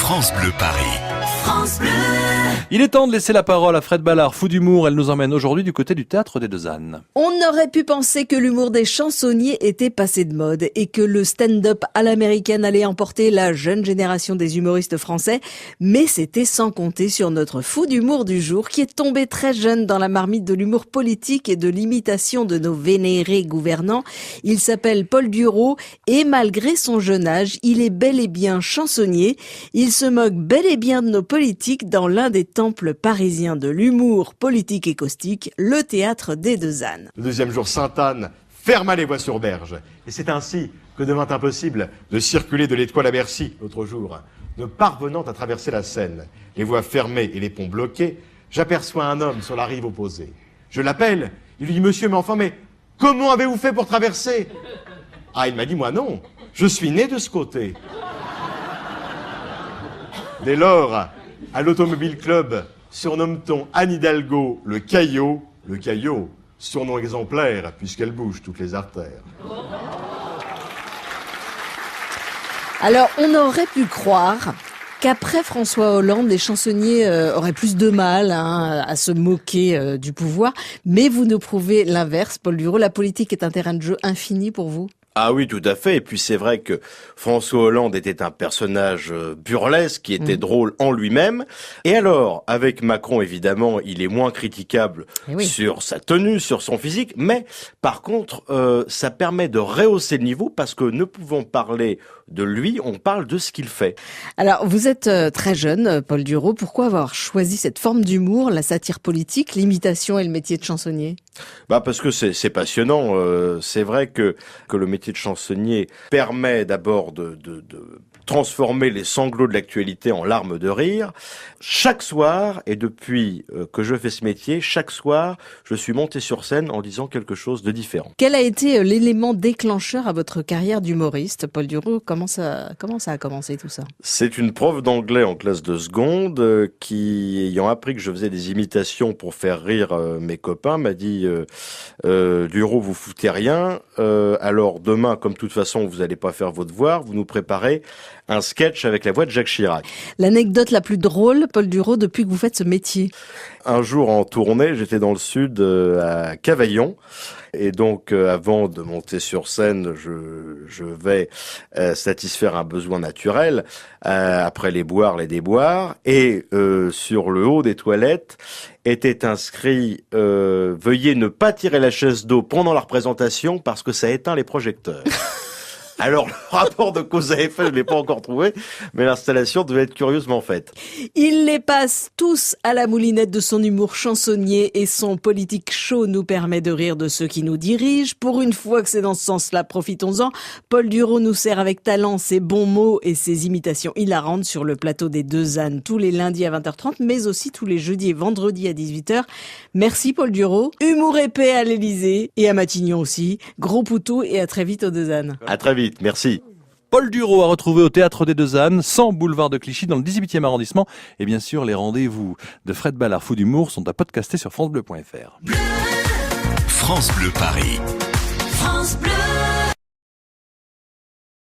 France Bleu Paris. France Bleu. Il est temps de laisser la parole à Fred Ballard, fou d'humour. Elle nous emmène aujourd'hui du côté du Théâtre des Deux Ânes. On aurait pu penser que l'humour des chansonniers était passé de mode et que le stand-up à l'américaine allait emporter la jeune génération des humoristes français. Mais c'était sans compter sur notre fou d'humour du jour qui est tombé très jeune dans la marmite de l'humour politique et de l'imitation de nos vénérés gouvernants. Il s'appelle Paul Durault et malgré son jeune âge, il est bel et bien chansonnier. Il se moque bel et bien de nos politiques dans l'un des temples parisiens de l'humour politique et caustique, le Théâtre des Deux Ânes. Le deuxième jour, Sainte-Anne ferma les voies sur berge. Et c'est ainsi que devint impossible de circuler de l'Étoile à Bercy l'autre jour. Ne parvenant à traverser la Seine, les voies fermées et les ponts bloqués, j'aperçois un homme sur la rive opposée. Je l'appelle, il lui dit « Monsieur, mais comment avez-vous fait pour traverser ?» Ah, il m'a dit « Moi non, je suis né de ce côté. » Dès lors, à l'Automobile Club, surnomme-t-on Anne Hidalgo le Caillot, surnom exemplaire puisqu'elle bouge toutes les artères. Alors, on aurait pu croire qu'après François Hollande, les chansonniers auraient plus de mal à se moquer du pouvoir. Mais vous nous prouvez l'inverse, Paul Durault. La politique est un terrain de jeu infini pour vous? Ah oui, tout à fait. Et puis c'est vrai que François Hollande était un personnage burlesque qui était drôle en lui-même. Et alors, avec Macron, évidemment, il est moins critiquable sur sa tenue, sur son physique. Mais par contre, ça permet de rehausser le niveau parce que ne pouvons parler de lui, on parle de ce qu'il fait. Alors, vous êtes très jeune, Paul Durault. Pourquoi avoir choisi cette forme d'humour, la satire politique, l'imitation et le métier de chansonnier? Parce que c'est passionnant. C'est vrai que le métier de chansonnier permet d'abord de transformer les sanglots de l'actualité en larmes de rire. Chaque soir, et depuis que je fais ce métier, chaque soir, je suis monté sur scène en disant quelque chose de différent. Quel a été l'élément déclencheur à votre carrière d'humoriste, Paul Durault? Comment ça a commencé tout ça? C'est une prof d'anglais en classe de seconde qui, ayant appris que je faisais des imitations pour faire rire mes copains, m'a dit Durault, vous foutez rien. Alors demain, comme de toute façon vous n'allez pas faire votre devoir, vous nous préparez un sketch avec la voix de Jacques Chirac. L'anecdote la plus drôle, Paul Durault, depuis que vous faites ce métier? Un jour en tournée, j'étais dans le sud à Cavaillon. Et donc, avant de monter sur scène, je vais satisfaire un besoin naturel. Après les boires, les déboires. Et sur le haut des toilettes était inscrit veuillez ne pas tirer la chaise d'eau pendant la représentation parce que ça éteint les projecteurs. Alors, le rapport de cause à effet, je ne l'ai pas encore trouvé, mais l'installation devait être curieusement faite. Il les passe tous à la moulinette de son humour chansonnier et son politique show nous permet de rire de ceux qui nous dirigent. Pour une fois que c'est dans ce sens-là, profitons-en. Paul Durault nous sert avec talent ses bons mots et ses imitations hilarantes sur le plateau des Deux Ânes tous les lundis à 20h30, mais aussi tous les jeudis et vendredis à 18h. Merci Paul Durault. Humour épais à l'Élysée et à Matignon aussi. Gros poutou et à très vite aux Deux Ânes. À très vite. Merci. Paul Durault à retrouver au Théâtre des Deux Ânes, 100 boulevard de Clichy dans le 18e arrondissement. Et bien sûr, les rendez-vous de Fred Ballard, fou d'humour, sont à podcaster sur francebleu.fr. France Bleu Paris. France Bleu.